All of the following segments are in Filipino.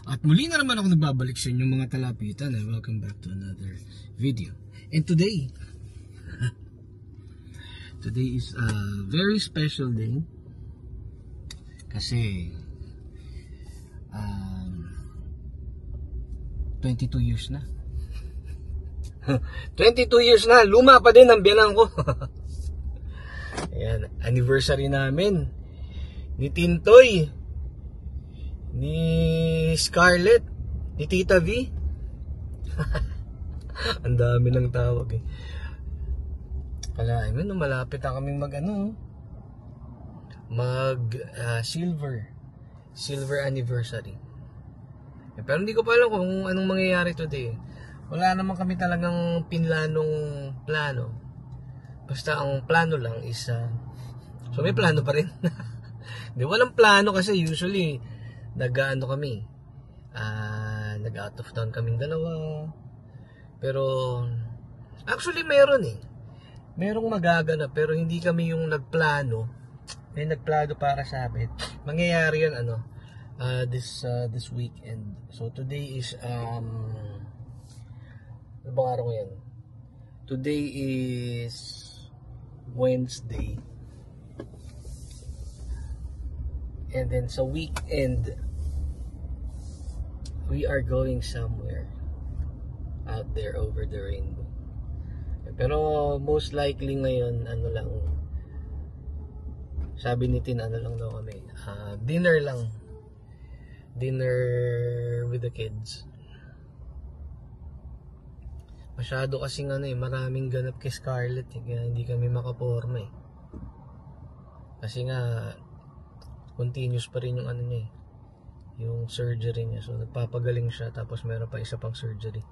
At muli na naman ako nagbabalik sa inyong mga talapitan. Welcome back to another video. And today is a very special day. Kasi 22 years na. 22 years na, luma pa din ang biyanan ko. Ayan, anniversary namin ni Tintoy, ni Scarlett, ni Tita V. Ang dami ng tawag eh. Kala, malapit na kaming silver anniversary. Pero hindi ko pa alam kung anong mangyayari today. Wala naman kami talagang plano. Basta ang plano lang is so may plano pa rin. Hindi, walang plano kasi usually nag-out of town kaming dalawa. Pero actually merong magaganap pero hindi kami yung nagplano. May nagplano para sa amin. Mangyayari yan this weekend. So today is ano bang araw yan? Today is Wednesday. And then sa weekend we are going somewhere out there over the rainbow. Pero most likely ngayon sabi ni Tin lang daw kami, dinner with the kids. Masyado kasing maraming ganap kay Scarlett kaya hindi kami makaporma kasi nga continuous pa rin yung niya yung surgery niya, so nagpapagaling siya tapos meron pa isa pang surgery,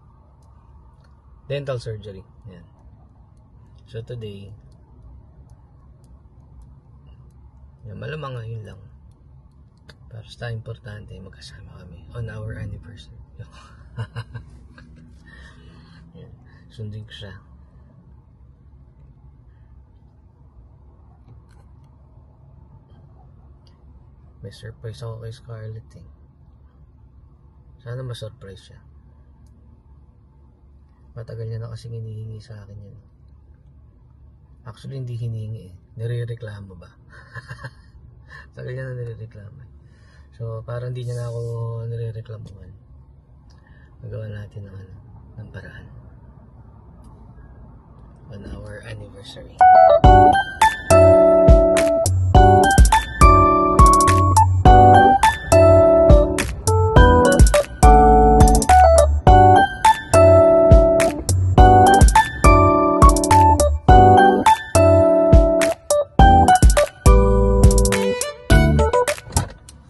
dental surgery. Yan. So today malamang ngayon lang basta importante magkasama kami on our anniversary. Sundin ko siya. May surprise ako kay Scarlett Sana ma-surprise siya. Matagal niya na kasing hinihingi sa akin yan. Actually hindi hinihingi Nirereklamo ba? Tagal niya na nirereklamo So parang hindi niya na ako nirereklamuhan. Magawa natin ng paraan on our anniversary.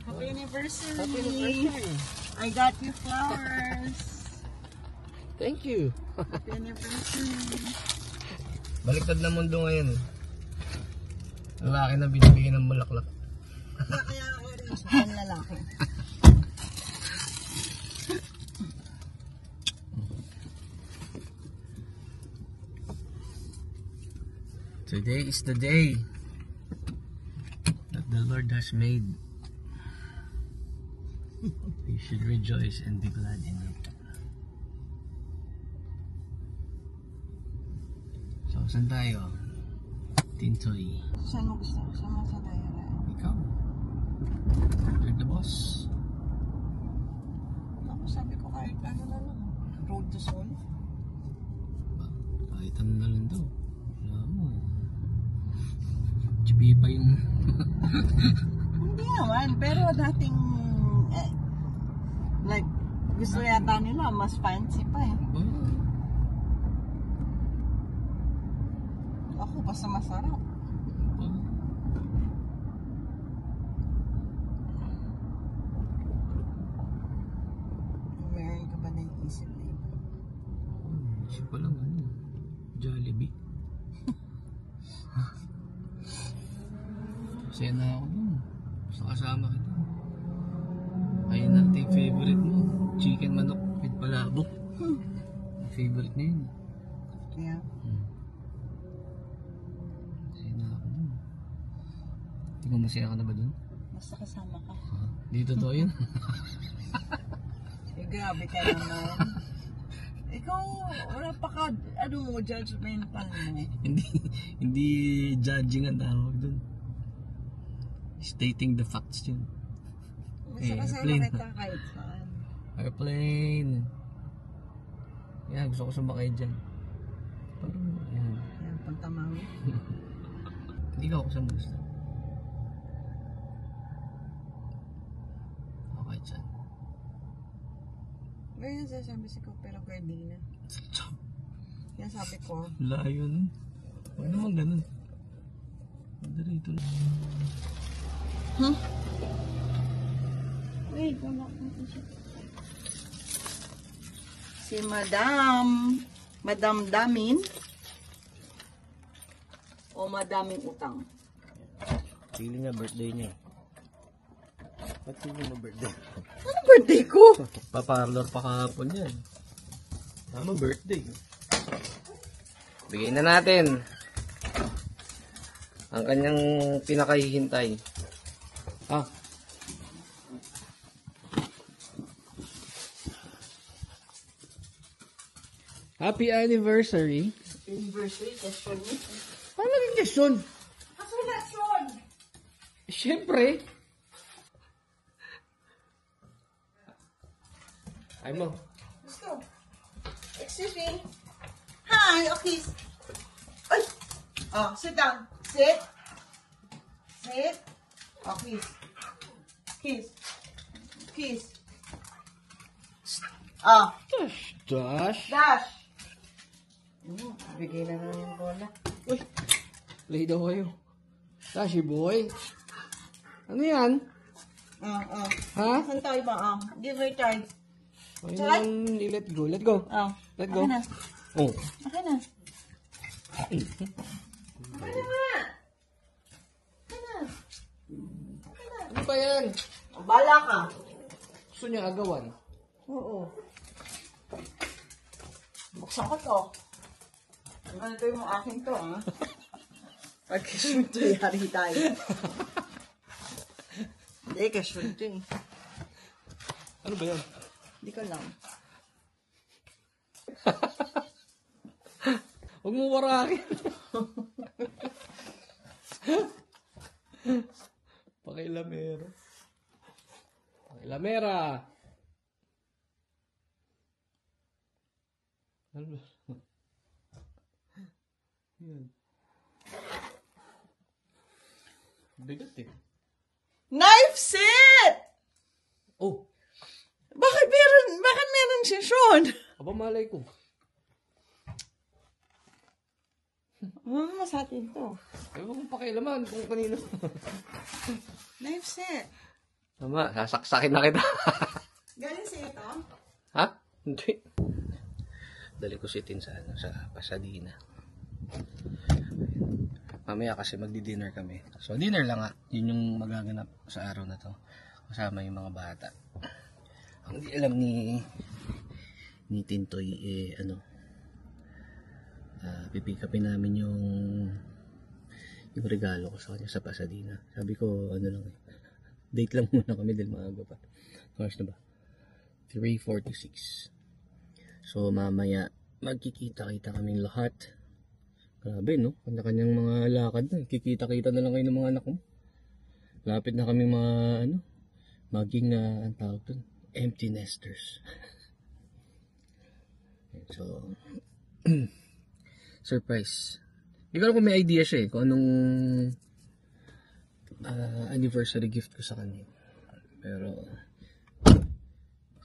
Happy anniversary! I got you flowers. Thank you. Happy anniversary. Baliktad na mundo ngayon. Lalaki na binibigyan ng bulaklak. Kaya ako rin sa lalaki. Today is the day that the Lord has made. We should rejoice and be glad in it. So, saan tayo? Tintoy. Saan mo gusto? Saan mo sa tayo? Ikaw. You're the boss. Ako sabi ko kahit na lang. Road to Soul. Kahit ano na lang daw. Wala mo. Chibi pa yung... Hindi naman. Pero dating... like, gusto yata nila. Mas fancy pa Ako, basta masarap. Meron ka ba na iisip na iba? Isip ko lang Jollibee. Masaya na ako dun. Basta kasama kita. Ayun natin yung favorite mo. Chicken manok with palabok. Favorite niya yun. Kaya? Masaya na ako dun. Ikaw masaya ka na ba dun? Basta kasama ka. Dito to yun. Grabe ka naman. Ikaw, wala pa ka, ano mo, judgmental mo. Hindi judging ang tawag dun. Stating the facts yun. Masakasama kita kahit saan. Airplane. Yan, gusto ko sumakay dyan. Parang, yan. Yan, pagtamaw. Hindi ka ako sa gusto. Okay, dyan. Ngayon sasabi si Cooper Gardina. Yan sabi ko. Layo nun. Huwag naman ganun. Dito na. Huh? Wait, wala ko siya. Si Madam Damin o Madaming Utang. Feeling niya birthday niya. Ba't feeling mo birthday? Ano birthday ko? Paparlor pa kahapon yan. Tama, birthday. Bigyan na natin ang kanyang pinakahihintay. Ah. Happy anniversary. Anniversary, question mo. Paano naging question? Kasunasyon! Siyempre. Ay mo. Let's go. Excuse me. Hi, okay. Ay! Oh, sit down. Sit. Sit. Oh, kiss. Kiss. Kiss. Ah. Josh. Dash. Bigay na namin yung bola. Uy. Play daw kayo. Dashi boy. Ano yan? Ha? Saan tayo ba? Give her charge. Ay naman, let go. Let go. Let go. Akin na. Oh. Akin na. Akin na. Akin na. Ano ba yan? Bala ka. Gusto niya agawan. Oo. Buksan ko to. Ganito yung akin to, ha? Pagkasunto, yari tayo. Hindi, kasunto eh. Ano ba yan? Hindi ko lang. Huwag mo warakin. Pakilamera. Pakilamera. Ano ba? Yan. Bigat eh. Knife set! Oh, Bakit meron si Sean? aba malay ko. Ano naman sa atin to? Ewan kong pakialaman kung kanino. Knife set. Tama, sasaksakin na kita. Galing sa ito? Ha? Hindi. Dali ko si Tin sa Pasadena. Mamaya kasi magdi-dinner kami. So dinner lang yun yung magaganap sa araw na to. Kasama yung mga bata. Ang di alam ni Tintoy pipick upin namin yung regalo ko sa kanya sa Pasadena. Sabi ko date lang muna kami dahil maaga pa. Oras na ba? 3:46. So mamaya magkikita-kita kaming lahat. Grabe no, kanya-kanyang mga lakad na. Kikita-kita na lang kayo ng mga anak mo. Lapit na kaming mga maging ang tawag dun, empty nesters. So surprise. Hindi ko alam kung may idea siya kung anong anniversary gift ko sa kanya. Pero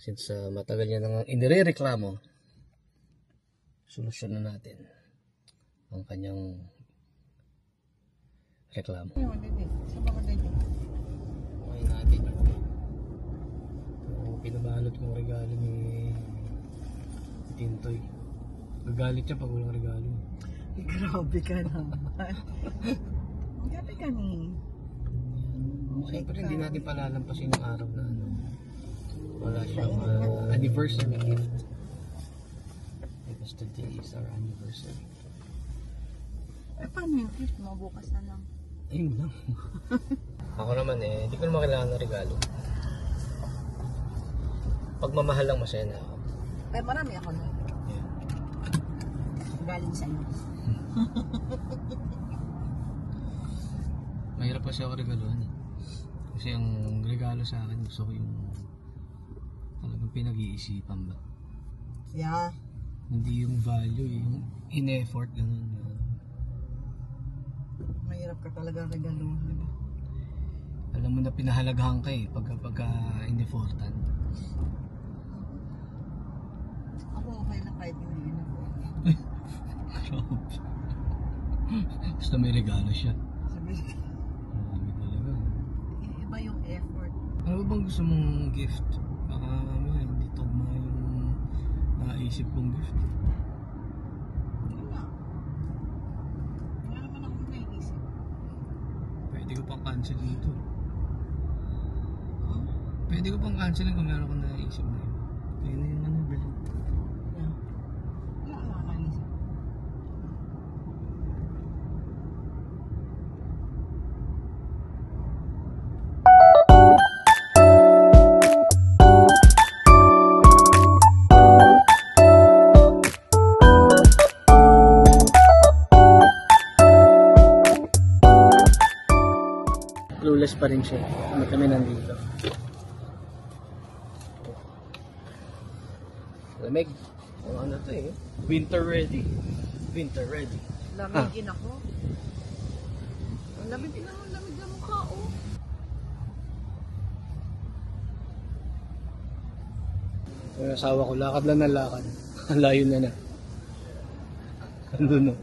since matagal niya nang inirereklamo, solusyon na natin ang kanyang reklamo. Okay natin yung pinabalot kong regalo ni Tintoy. Gagalit siya pag walang regalo. Grabe ka naman. Grabe ka ni. Siyempre hindi natin palalampasin yung araw na wala siyang anniversary gift. Because today is our anniversary. Paano yung gift mo? Bukas na lang. Ayun lang. Ako naman hindi ko naman kailangan ng regalo. pagmamahal lang masaya na ako. Ay, marami ako na. Galing sa'yo. Mahirap kasi ako regaluhan eh. Kasi ang regalo sa akin, gusto ko yung talagang pinag-iisipan ba. Yeah. Hindi yung value, yung in-effort, ganun. Mahirap ka talaga regaluhan. Alam mo na pinahalagahan ka eh, pagka in-effortan. Ako okay lang kahit hindi na po. Basta may regalo siya. Sabi, Marami talaga. iba yung effort. Ano ba bang gusto mong gift? Baka mamaya hindi tugma yung naisip kong gift. Wala. Wala naman akong naisip. Pwede ko pang cancel dito. Huh? Pwede ko pang cancel kung meron akong naisip na iba. Kaya na yung ano, bili. Yeah. Wala akong naisip. Clueless pa rin siya. Ano kami nandito. Lamig. O ano to eh. Winter ready. Winter ready. Lamigin ako. Ang lamig din ako. Ang lamig na mukha, oh. Yung asawa ko, lakad lang na lakad. Ang layo na na. Andun no.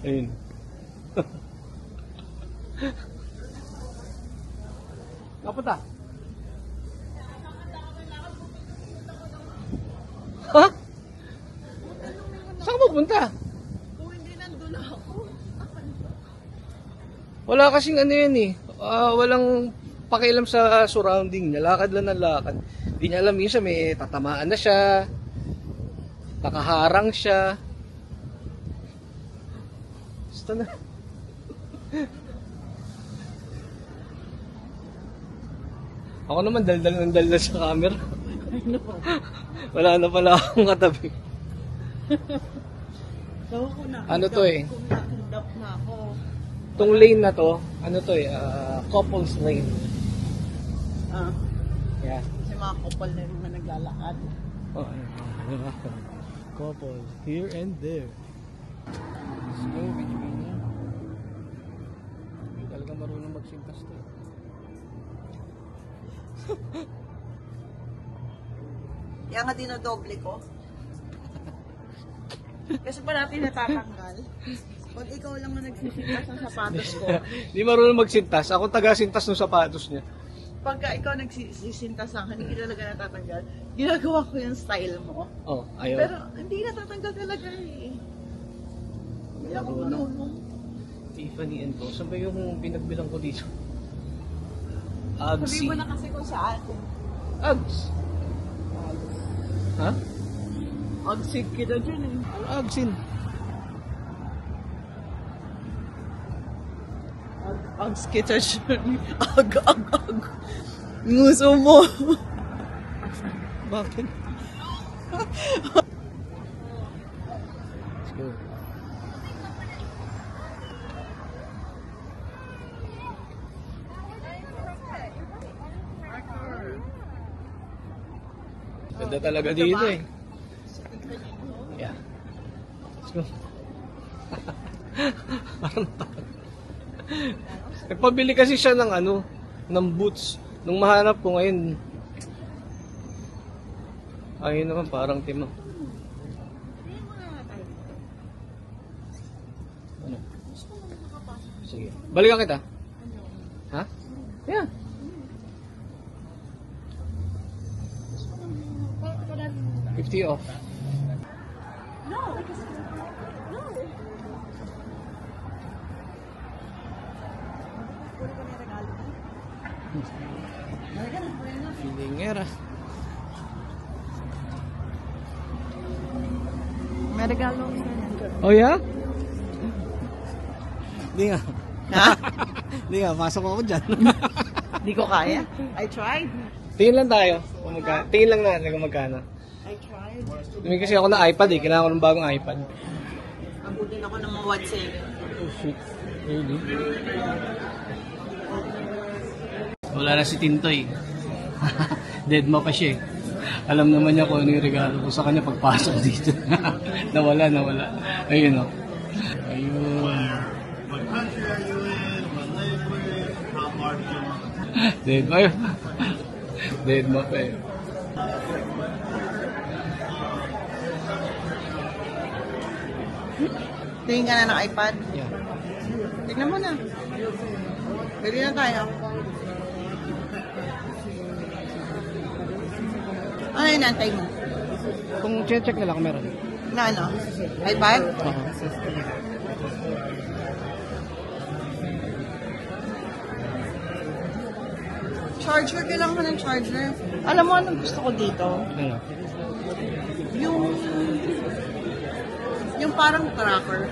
Ayun. Kapunta? Ha? Saan ka pupunta? Kung hindi nandun ako. Wala kasing ano yan eh. Walang pakialam sa surrounding niya. Lakad lang ng lakad. Hindi niya alam minsan may tatamaan na siya. Nakaharang siya. Basta na. Ako naman daldal ng daldal sa camera. Wala na pala akong katabi. So, ako na. Ano to eh? Kung nakindap na ako. Itong lane na to, ano to eh, couples lane. Ah. Yeah. Kasi mga couple na rin na naglalakad. Oh, couples here and there. Let's go, Virginia. Hindi talaga marunong magsintas to. Kaya nga dinodoble ko. Kasi pa natin natatanggal. Pag ikaw lang na nagsisintas ng sapatos ko. Hindi marunong magsintas. Ako taga-sintas ng sapatos niya. Pagka ikaw nagsisintas sa akin, hindi talaga natatanggal. Ginagawa ko yung style mo. Oh, ayaw. Pero hindi natatanggal talaga eh. Hindi ako marunong. Tiffany & Co. Saan ba yung pinagbilang ko dito? Sabihin Agsi. mo na kasi kung saan. Ags. Ha? Agsig kita dyan eh. Agsin. Ags kita dyan. Ag. Nguso mo. Bakit? Let's go. Ganda talaga dito eh. Yeah. Let's go. Nagpabili kasi siya ng ano, ng boots. Nung mahanap ko ngayon, ayun naman parang timang. Ano? Sige. Balikan kita. Ha? Yeah. $50 off. Filingera. May regalo. Oh yeah? Hindi nga. Ha? Hindi nga, pasok ako dyan. Hindi ko kaya. I tried. Tingin lang tayo. Tingin lang natin kung magkano. I tried. Tumingin kasi ako ng iPad eh. Kailangan ko ng bagong iPad. Abutin ako ng mga 1.7. Oh shit. Really? Wala na si Tintoy. Deadma pa siya eh. Alam naman niya kung ano yung regalo ko sa kanya pagpasok dito. nawala. Ayun o. Ayun. Deadma yun. Deadma pa eh. Tingin ka na ng iPad? Yeah. Tignan mo na. Pwede na tayo. Ano yung nantay mo? Kung check na lang kung meron. Na ano? iPad? Charger, kailangan ko ng charger. Alam mo anong gusto ko dito? Ano? Yung parang tracker.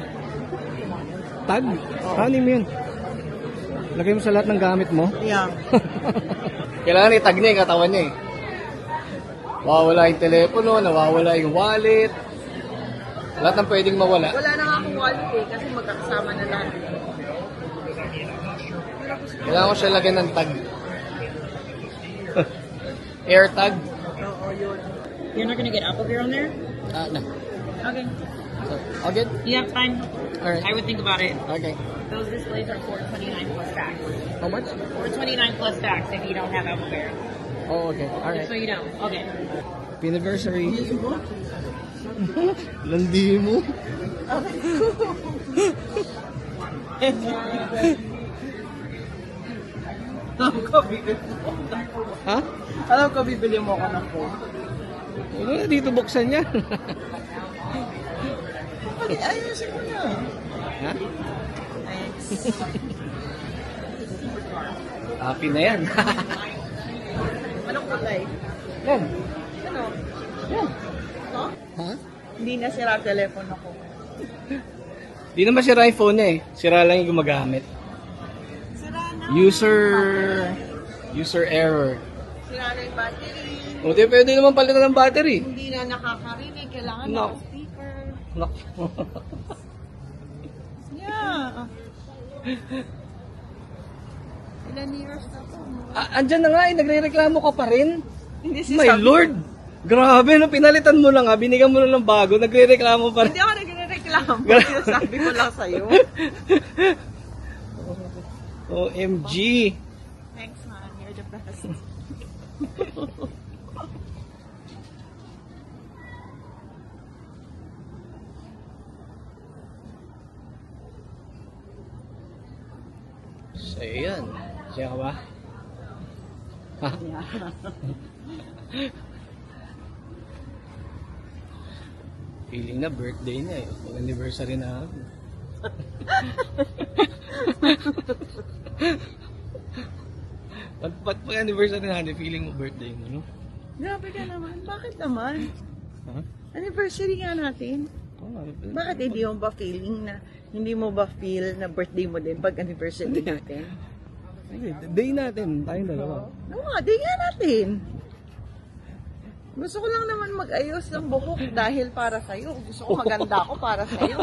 Tag? Ano yun? Lagay mo sa lahat ng gamit mo? Yeah. Kailangan itag niya yung katawan niya eh. Nawawala yung telepono, nawawala yung wallet. Lahat ng pwedeng mawala. Wala na nga akong wallet eh, kasi magkakasama na lahat. Kailangan ko siya lagyan ng tag. Air tag. Oo, yun. You're not gonna get Apple Gear on there? No. Okay. So, all good? Yeah, fine. Alright. I would think about it. Okay. Those displays are $429 plus tax. How much? $429 plus tax if you don't have Apple Gear. Oh, okay. Alright. So you know. Okay. Happy anniversary. Landi mo. Alam ko, bibili mo. Ha? Alam ko, bibili mo ako ng phone. Ano na dito buksan niya? Ayusin mo na. Ha? Thanks. Happy na yan. Anong kulay? Yan. Ano? Yan. Ito? Ha? Hindi na sira ang telepono ko. Di naman sira yung phone niya eh. Sira lang yung gumagamit. Sira na. User error. Sira na yung battery. O di pwede naman palitan ng battery. Hindi na nakakarinig. Kailangan No. na speaker. Nak. Yeah. Ilan years na to? Andyan na nga eh. Nagre-reklamo ka pa rin. Hindi My Lord! Grabe, no, pinalitan mo lang ha, binigyan mo na ng bago, nagre-reklamo pa rin. Hindi ako nagre-reklamo. Sabi ko lang sa'yo. OMG! Thanks, man. You're the best. So, yan. Siya ka ba? Ha? Feeling na birthday na eh. Pag-anniversary na ako. Pag-anniversary na natin, feeling mo birthday mo, no? Grabe ka naman. Bakit naman? Ha? Anniversary nga natin. Bakit hindi mo ba feeling na hindi mo ba feel na birthday mo din pag anniversary natin? Day natin, tayong dalawa. Oo nga, di nga natin. Gusto ko lang naman mag-ayos ng buhok dahil para sa'yo. Gusto ko maganda ako para sa'yo.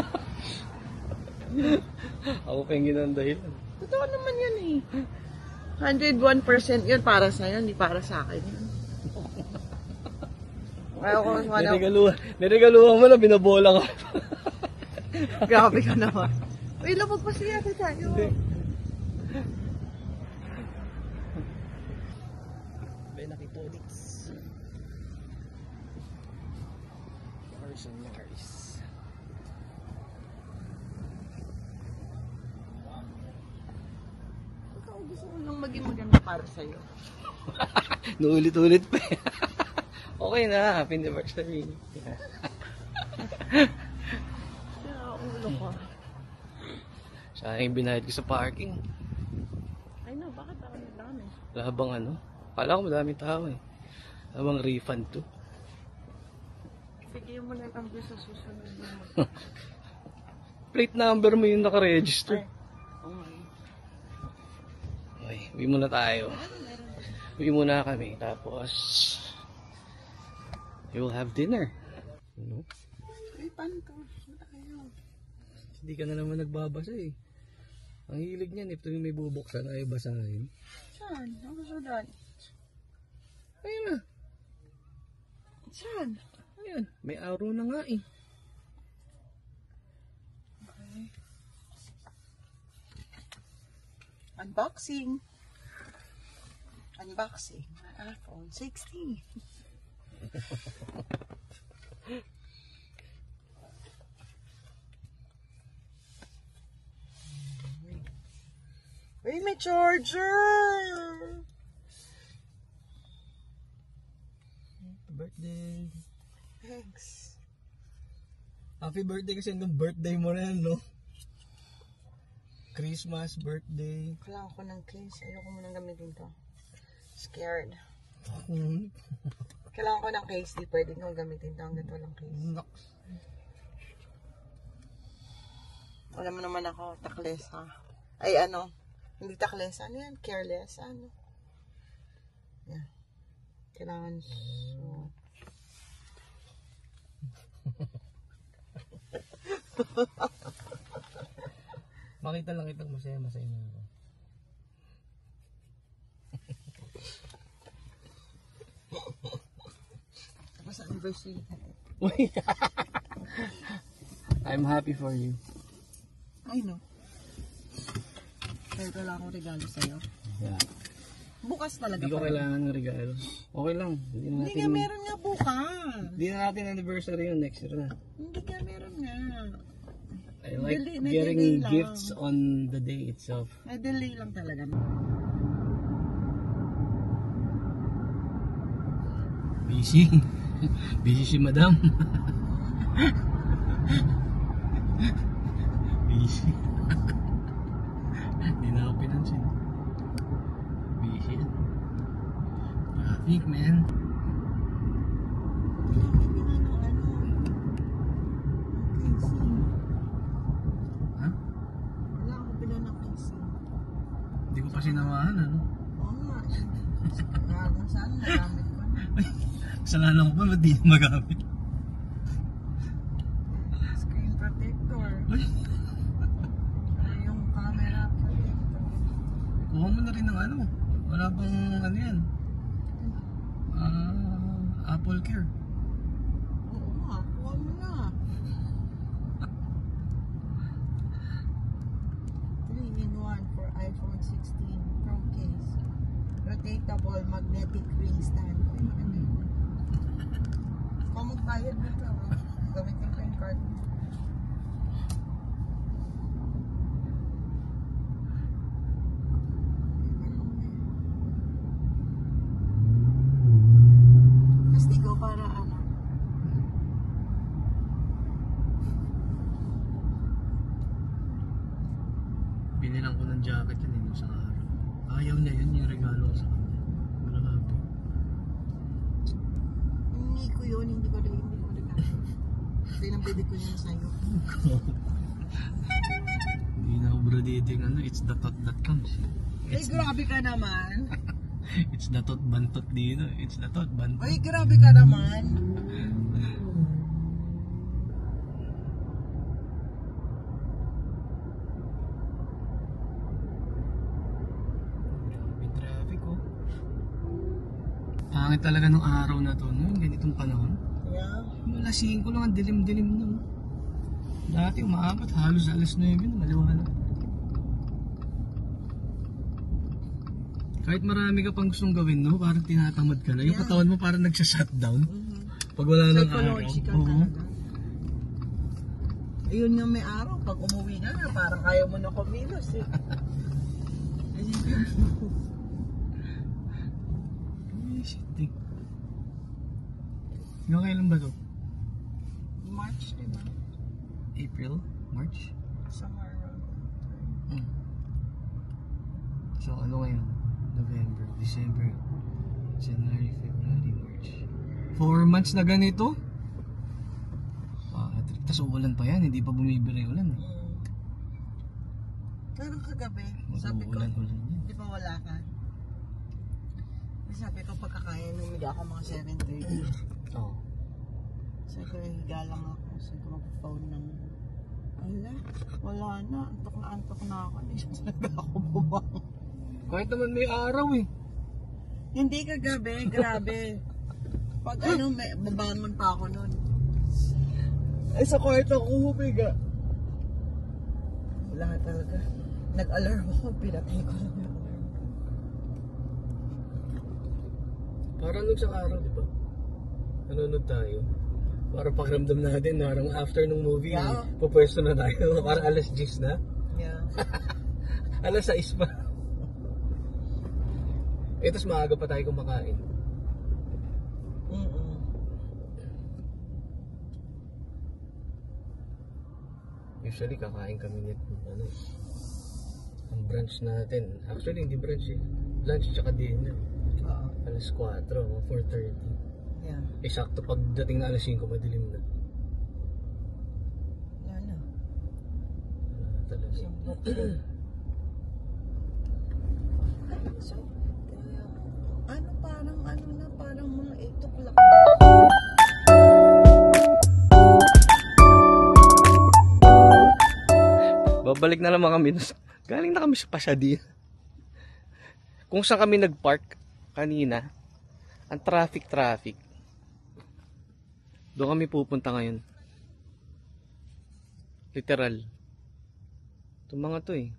Ako pa yung ginandahilan. Totoo naman yun eh. 101% yun para sa'yo, hindi para sa akin yun. Ayaw ko Niregaluhan mo na, binabola ka. Grabe ka naman. Uy, labag pa siya tayo. Benakitonics. Mars and Mars. Ikaw, gusto ko lang maging maganda para sa'yo. Nuulit-ulit pa. Okay na, happy anniversary. Kaya ulo ko. Siya yung binayad ko sa parking. Ay no, bakit ako nagdami? Wala bang ano? Kala ko madaming tao eh. Wala bang refund to? Sige mo na ang sa susunod mo. Plate number mo yung nakaregister. Okay. Okay, uwi muna tayo. Uwi muna kami, tapos we will have dinner. Ano? Ay, paano to? Ayaw. Hindi ka na naman nagbabasa eh. Ang hilig niyan, if may bubuksan ay basahin. Saan? Ang kasudan? Ayun na. Saan? Ayun, may araw na nga eh. Okay. Unboxing. Unboxing. My iPhone 16. Wait, may charger! Birthday. Thanks. Happy birthday kasi nung birthday mo na yan, no? Christmas, birthday. Kailangan ko ng case. Ayoko munang gamitin to. Scared. Kailangan ko ng case. Di pwede nung gamitin to hanggang walang case. Naks. Alam mo naman ako, taklesa. Ay, ano? Hindi taklesa. Ano yan? Careless. Ano? Yan. Kailangan. So. Makita lang kitang masaya na ako. Tapos anniversary. I'm happy for you. I know. Kaya wala akong regalo sa'yo. Yeah. Bukas talaga. Hindi ko kailangan ng regalo. Okay lang. Hindi nga, meron nga bukas. Hindi na natin anniversary yun, next year na. Hindi nga, meron nga. I like Delay getting lang. gifts on the day itself. Na-delay lang talaga. Busy. Busy si madam. Busy. Hindi na ako pinansin. Busy. Traffic, man. Ha? Wala akong bilan ng PC. Hindi ko pa sinamahan, ano? Oo nga. Hanggang saan nagamit ko na. Kasalanan ko pa, ba't di na magamit? Screen protector. Ay, Yung camera protector. kuha mo na rin ng ano. Wala bang ano yan? Apple Care. Oo nga, kuha mo na. 3-in-1 for iPhone 16 Pro case. Rotatable magnetic ring stand. Ay, maganda yun. Kung magbayad nito, gamitin ko yung card. Kastigo para ano? Binilang ko ng jacket yun nung sa araw. Ayaw niya yun, yung regalo ko sa kanya. Wala happy. Hindi ko yun, hindi ko rin Pinabili ko yun sa'yo. Hindi na ako braditing ano, it's the thought that counts. Ay, grabe ka naman. It's the thought bantot dito. It's the thought bantot. Ay, grabe ka naman. Grabe traffic oh. Pangit talaga nung araw na to, no? Ganitong panahon. Yeah. Alas 5 lang, ang dilim-dilim na. No? Dati umaabot, halos alas 9 na, maliwanag. Kahit marami ka pang gustong gawin, no? Parang tinatamad ka na. Yung katawan mo parang nagsha-shutdown. Pag wala nang araw. Psychological talaga. Ayun nga may araw, pag umuwi ka na, parang kaya mo na kumilos eh. Ay, shit eh. Hanggang kailan ba to? March, diba? April? March? Somewhere around that time. So ano ngayon? November, December, January, February, March. 4 months na ganito? Tapos ulan pa yan, hindi pa bumibira yung ulan. Pero kagabi, Mag-uulan, sabi ko, ulan yan. di ba wala ka? sabi ko pagkakaya humiga ako mga 7:30. Oo. Sabi ko higa lang ako. Sabi ko mag-phone ng wala na. Antok na ako. Hindi siya talaga ako bumang. Kahit naman may araw eh. Hindi kagabi, grabe. Pag may babangon pa ako nun. Ay, sa kwarto ko humiga. Wala talaga. Nag-alarm ako, pinatay ko lang yung alarm. Parang nung sa araw, di ba? Nanonood tayo. Parang pakiramdam natin, parang after nung movie, Yeah. pupwesto na tayo. Parang alas 10 na. Yeah. Alas 6 pa. Tapos maaga pa tayo kumakain. Usually kakain kami nito ang brunch natin. Actually hindi brunch eh. Lunch tsaka dinner. Alas 4, mga 4:30. Yeah. Sakto pagdating na alas 5, madilim na. Wala na. Talaga. So, parang mga 8 o'clock. Babalik na naman kami. Galing na kami sa Pasadena. Kung saan kami nagpark kanina, ang traffic. Doon kami pupunta ngayon. Literal. Itong mga to eh.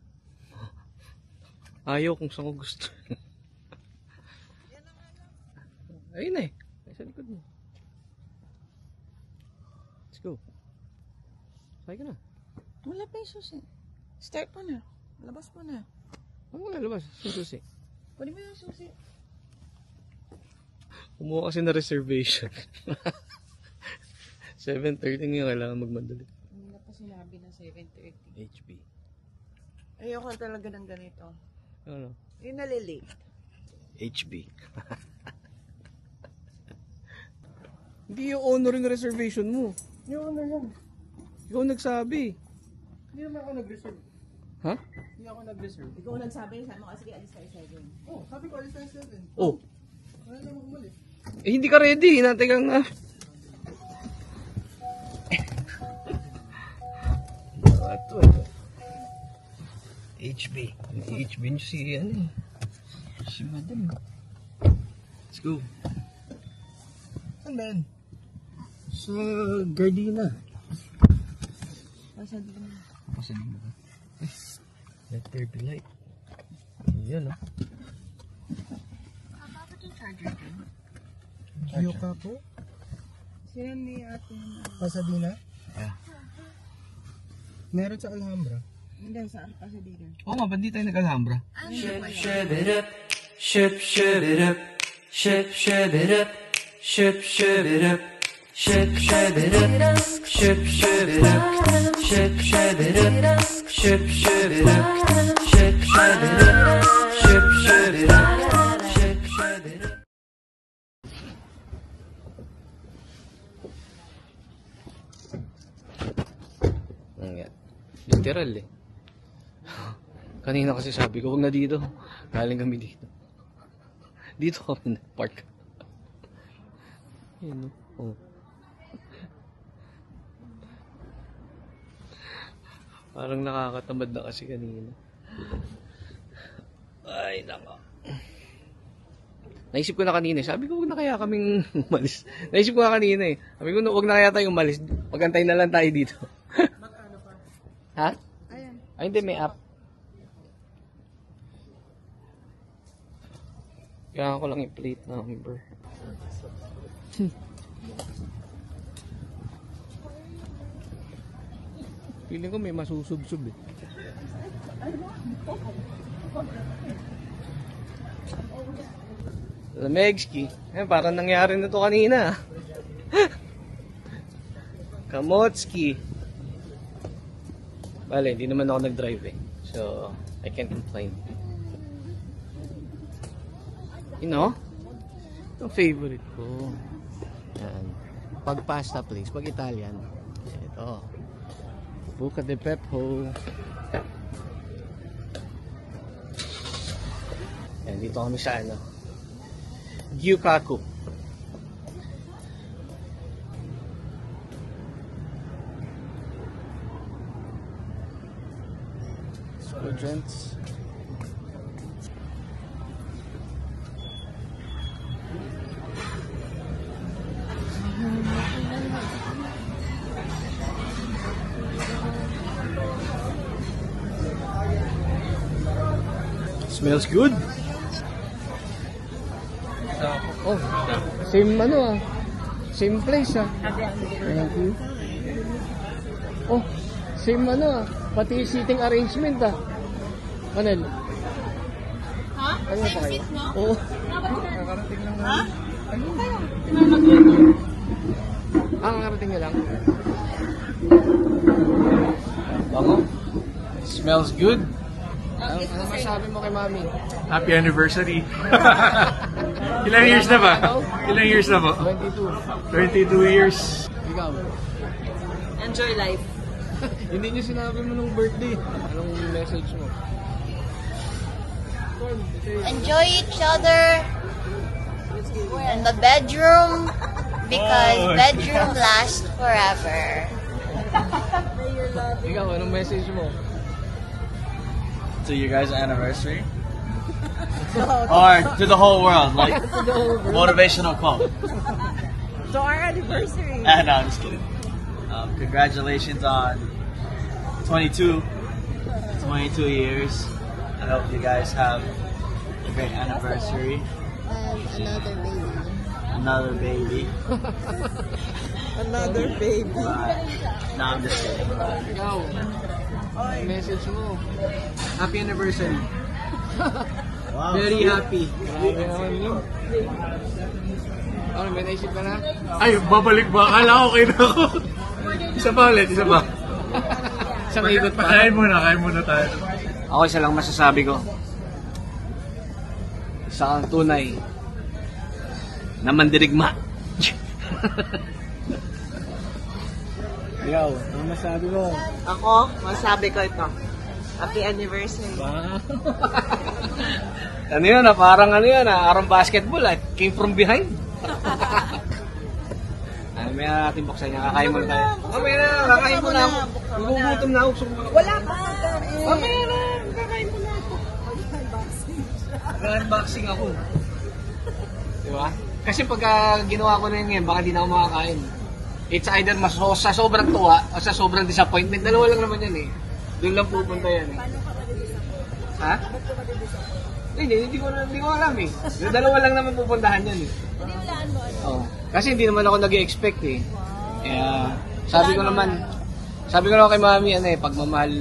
Ayaw kung saan ko gusto. Ayun na eh. Ay, sa likod mo. Let's go. Sakay ka na. Wala pa yung susi. Start mo na. Labas mo na. Ano nga labas? Susi. Pwede mo yung susi. Kumuha kasi na reservation. 7:30 ngayon kailangan magmadali. Hindi na pa sinabi na 7:30. HB. Ayoko talaga ng ganito. Ano? Yung nalilate. HB. Hindi yung honor yung reservation mo. Yung ano yan? Ikaw nagsabi. Hindi naman ako nag-reserve. Ha? Hindi ako nag-reserve. Ikaw nagsabi, sabi mo kasi alis tayo 7. Oh, sabi ko alis tayo 7. Oh. Wala naman umalis. Hindi ka ready. Hinantay kang ito. HB. HB nyo si si madam. Let's go. Saan ba yan? Sa Gardena. Pasadena. Pasadena ba? Let there be light. Yan o. Bakit yung charger din? Ayaw ka po? Sila ni ate Pasadena? Yeah. Meron sa Alhambra. Hindi, saan Pasadena? Oo nga, ba't di tayo nag-Alhambra? Ship it up, ship it up, ship it up, ship it up, ship it up, ship it up, ship it up, ship it up, ship it up, ship it up, ship it up. Literal eh. Kanina kasi sabi ko, huwag na dito. Galing kami dito. Dito kami nag-park. Ayan o. Oh. Parang nakakatamad na kasi kanina. Ay, nako. Naisip ko na kanina. Sabi ko, huwag na kaya kaming umalis. Naisip ko na kanina eh. Sabi ko, huwag na kaya tayong umalis. Magantay na lang tayo dito. Ha? Ayan. Ay, hindi. May app. Kailangan ko lang yung plate number. Feeling ko may masusub-sub eh. Lamegski. Eh, parang nangyari na to kanina. Kamotski. Bale, hindi naman ako nag-drive eh. So, I can't complain. You know? Ito favorite ko. Yan. Pag pasta place, pag Italian. Ito. Buca de Beppo. Yan, dito kami sa ano. Gyukaku. Students. Smells good. Oh, same ano ah. Same place ah. Thank you. Oh, same ano ah. Pati seating arrangement ah. Manel. Ha? Ano pa kayo? Oo. Nakarating lang Ha? Ang nakarating nyo lang. Bango. Smells good. Ano masabi mo kay mami? Happy anniversary. Ilang years na ba? Ilang years na po? 22. 22 years. Ikaw. Enjoy life. Hindi niyo sinabi mo nung birthday. Anong message mo? Enjoy each other in the bedroom because Oh, bedroom lasts forever. Ikaw, anong message mo? To you guys' anniversary? Or to the whole world, like motivational quote. So our anniversary. No, I'm just kidding. Congratulations on 22 years. I hope you guys have a great anniversary. Another baby. Another baby. No, I'm just kidding. Ikaw, anong message mo? Happy anniversary. Wow. Very happy. Grabe naman yun. Ano, may naisip ka na? Ay, babalik ba? Akala ko okay na ako. Isa pa ulit, isa pa. Isang ikot pa. Kain muna tayo. Ako isa lang masasabi ko. Isa kang tunay na mandirigma. Ikaw, ano masabi mo? Ako, masabi ko ito. Happy anniversary. Ano yun ah, parang ano yun ah, arang basketball ah, came from behind. Ano, may natin buksan niya, kakain muna tayo. Mamaya na, kakain muna ako. Nagugutom na ako. Wala pa kakain. Mamaya na, kakain muna ako. Nag-unboxing ako. Diba? Kasi pagka ginawa ko na yun ngayon, baka di na ako makakain. It's either sa sobrang tuwa o sa sobrang disappointment. Dalawa lang naman yan eh. Doon lang pupunta yan eh. Ha? Hindi ko alam eh. Yung dalawa lang naman pupuntahan yan eh. Oh. Kasi hindi naman ako nag-expect eh. Kaya sabi ko naman kay mami ano eh, pagmamahal.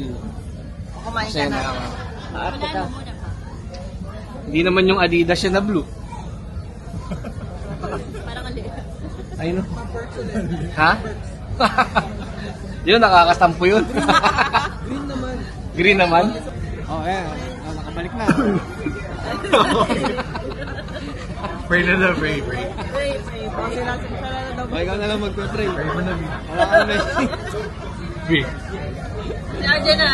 Kumain ka Masaya na. na ako. Ate ka. Hindi naman yung Adidas siya na blue. Ay no. Ha? Yun, nakakastampo yun. Green naman. Oh, ayan. Oh, nakabalik na. Pray na lang, pray. Oh, ikaw na lang magpe-pray. Pray mo na, Wala ka na message. Pray. Arjun na.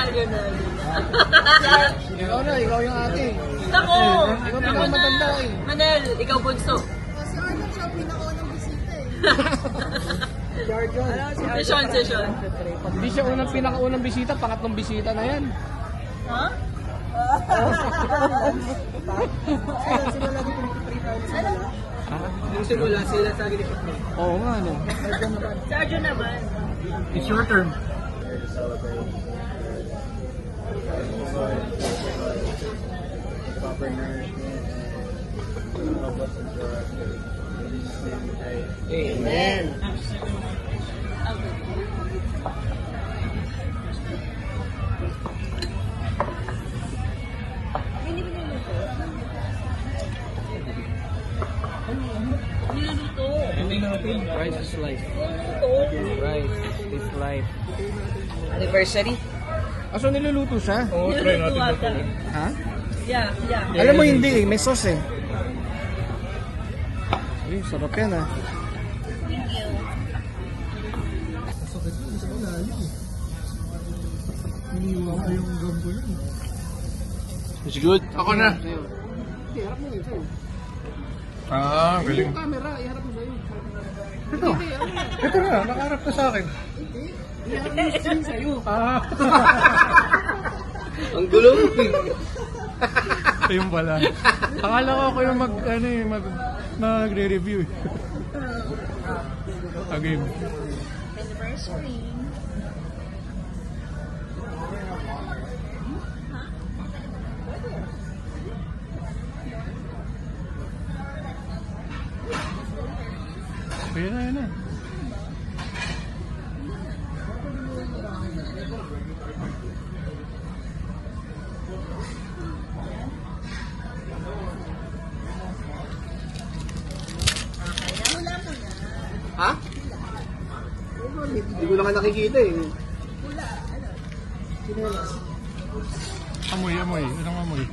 Ikaw na, ikaw yung ate. Ako! Ikaw pinakamatanda eh. Manel, ikaw bunso. Si Sean. Hindi siya pinakaunang bisita, pangatlong bisita na yan. Ha? Yung simula, sila sa akin. Oo nga, no. Si Arjun naman. It's your turn. Amen. Niluluto. Rice is life. Niluluto. Rice is life. Anniversary? Aso niluluto siya? Oo, try natin. ata. Ha? Yeah. Alam mo hindi may sauce eh. Uy, sarap yan ah. It's good. Ako na. Hindi, harap mo yun sa'yo. Ah, galing. Yung camera, iharap mo sa'yo. Ito. Ito na, nakaharap na sa akin. Iharap mo yung sa'yo. Ah. Ang gulo mo eh. Ayun pala. Akala ko ako yung magre-review eh. A game. Anniversary. Ayun na, ayun na. Ha? Hindi ko lang nakikita eh. Amoy, amoy. Anong amoy?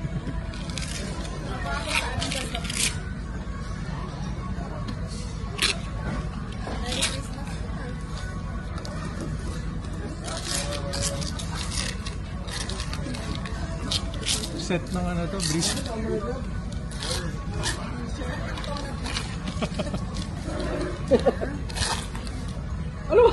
Set ng ano to, brief. Ano?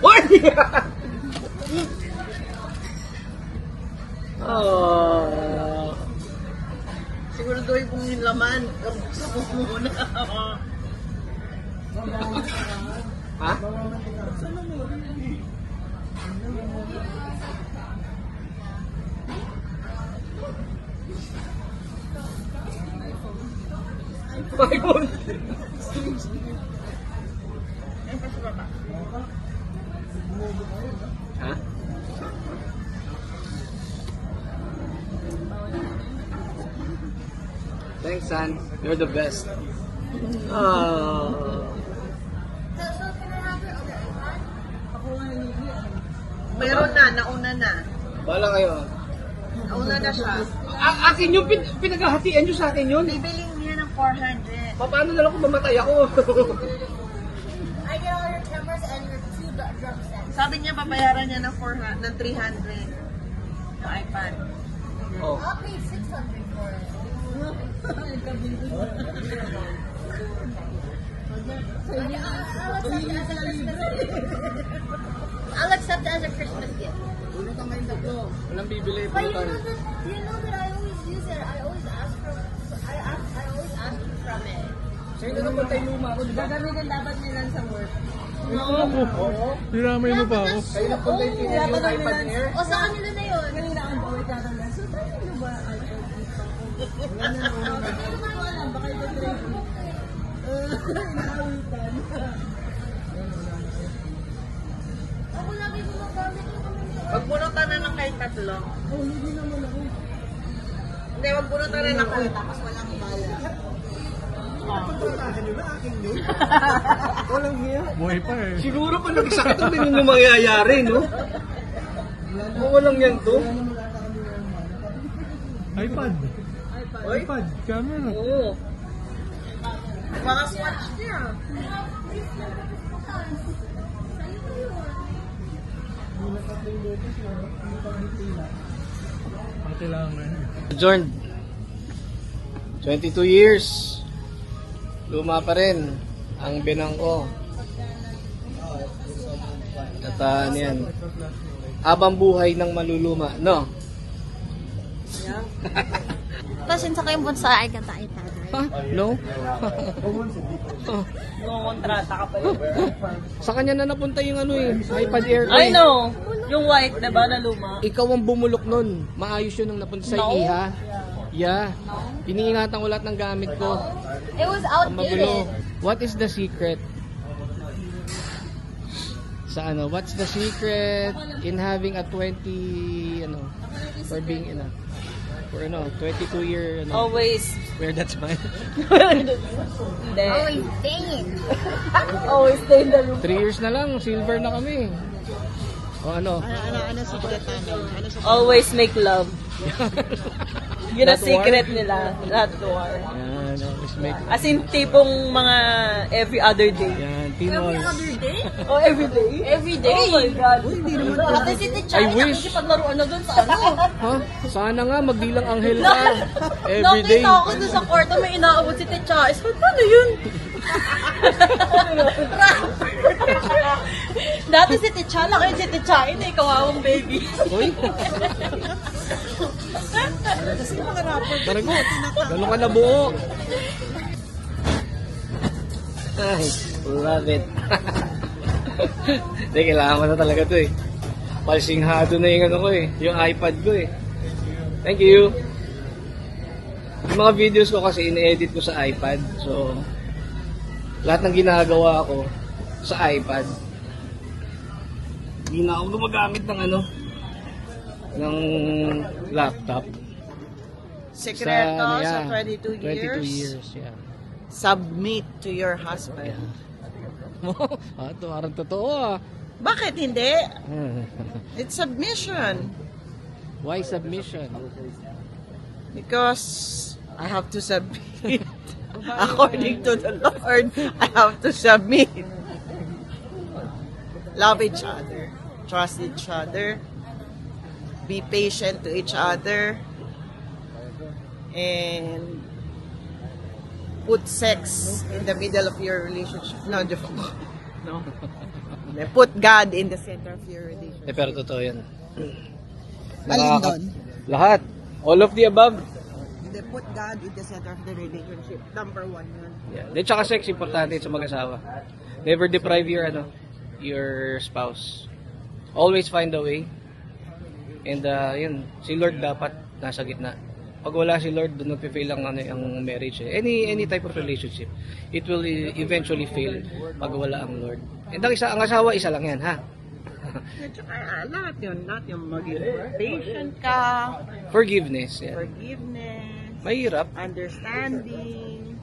What? Oh. Siguro doon kung yung laman. Gusto ko muna. Ha? iPhone. Ha? Thanks, son. You're the best. Oh. Meron na, nauna na. Wala kayo. Nauna na siya. Akin yung pinaghahatian nyo sa akin yun. Bibiling niya ng 400. Paano na lang kung mamatay ako? I get all your cameras and your 2 drum sets. Sabi niya, babayaran niya ng 300. Yung iPad. Oh. I'll pay 600 for it. I'll accept it as a Christmas gift. Walang bibili. But you know that I always use it. I always ask from. I always ask from it. Sa'yo na naman tayo luma ako, di ba? Gagamitin dapat nila sa work. Oo. Nilamay mo pa ako. Sa'yo na punta yung pinili yung iPad Air. O sa kanila na yun. Kanina ang bawal tatanggal. So, tayo nyo ba iPad gift ako? Wala na ako. Hindi ko alam. Baka ito trade. Inaawitan. Ako lagi mo magamit yung Magbunutan na ng kahit tatlo. Oh, Hindi, magbunutan na ng kahit tapos walang bala. Walang hiya. Buhay pa eh. Siguro pa nagsakit ang din yung mangyayari, no? Walang yan to. iPad. iPad. Camera. Oo. Mga swatch niya. Pati lang na yun. Adjourned. 22 years. Luma pa rin ang binang ko. At ano yan, habang buhay ng maluluma, no? Tapos sa kayong bunsa ay kata iPad. Ha? No? Kontrata ka pa Sa kanya na napunta yung ano eh, iPad Air ko I eh. know. Yung white, diba, na luma? Ikaw ang bumulok nun. Maayos yun ang napunta sa iha. Yeah. Iniingatan ko lahat ng gamit ko. It was Ang magulo. outdated. What is the secret? Sa ano? What's the secret in having a 20, ano, for being, ano, for ano, 22 year, ano, Always. wear that smile. Hindi. Always staying. Always stay in the room. 3 years na lang, silver na kami. O ano? Always make love. Yun ang Not secret war? nila. Not war. Yan, always make... As in, tipong mga every other day. Yan, Tinoy. day? Oh, every day? Every day? Oh my God. Ate si Teacher, I wish. nakikipaglaruan na dun sa ano. Ha? Sana nga, magdilang anghel ka. Everyday. Nakita ako dun sa kwarto, may inaabot si Teacher. Paano yun? Dati si Teacher, laki si Teacher, hindi kawawang baby. Uy. Baragot. Gano'n ka nabuo. Ay, love it. Hindi, kailangan ko na talaga to eh. Palsinghado na yung ano ko eh. Yung iPad ko eh. Thank you. Yung mga videos ko kasi ine-edit ko sa iPad. So, lahat ng ginagawa ko sa iPad. Hindi na ako gumagamit ng ano, ng laptop. Sekreto ano sa yan, 22 22 years. years, yeah. Submit to your husband. Ito, parang totoo ah. Bakit hindi? It's submission. Why submission? Because I have to submit. According to the Lord, I have to submit. Love each other. Trust each other. Be patient to each other. And put sex in the middle of your relationship. No, joke. No. Put God in the center of your relationship. Pero totoo yan. Alin doon? Lahat. All of the above. Hindi, put God in the center of the relationship. Number 1 yun. Yeah. Then tsaka sex, importante sa mag-asawa. Never deprive your spouse. Always find a way. And yun, si Lord dapat nasa gitna. Pag wala si Lord, doon nagpe-fail ang marriage. Any type of relationship, it will eventually fail pag wala ang Lord. And ang asawa, isa lang yan, ha? Lahat yun. Lahat yung maging patient ka, Forgiveness, yeah. forgiveness, Mahirap. understanding,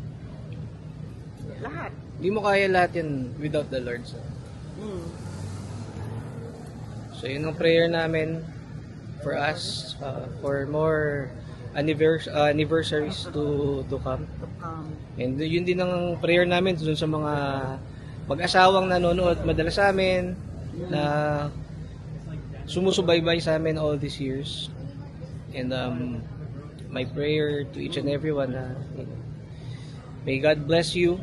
lahat. Hindi mo kaya lahat yan without the Lord. So yun ang prayer namin for us, for more anniversaries to come. And yun din ang prayer namin dun sa mga mag-asawang nanonood madalas sa amin, na sumusubaybay sa amin all these years. And my prayer to each and everyone, may God bless you,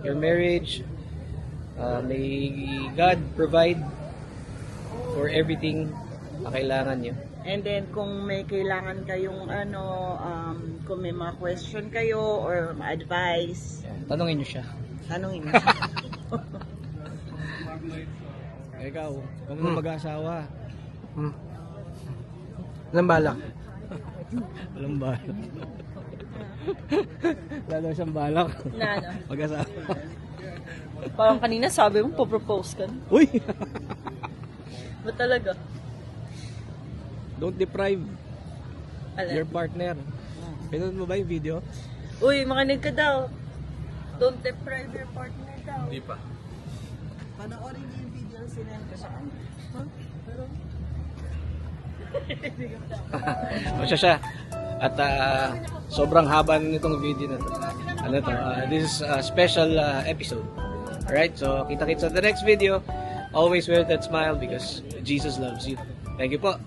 your marriage. May God provide for everything na kailangan nyo. And then, kung may kailangan kayong kung may mga question kayo or advice, Tanungin nyo siya. tanongin niyo siya. Ikaw, huwag mo mag-asawa. Walang balak. Walang balak. Wala daw siyang balak. Na ano? Mag-asawa. Parang kanina sabi mo, propose ka. Uy! Ba talaga? Don't deprive Alam. your partner. Pinanood mo ba yung video? Uy, makinig ka daw. Don't deprive your partner daw. Hindi pa. Panoorin niyo yung video na sinend ko sa kanya. O siya. At sobrang haba nitong video na to. This is a special episode. Alright, so kita-kits sa the next video. Always wear that smile because Jesus loves you. Thank you po.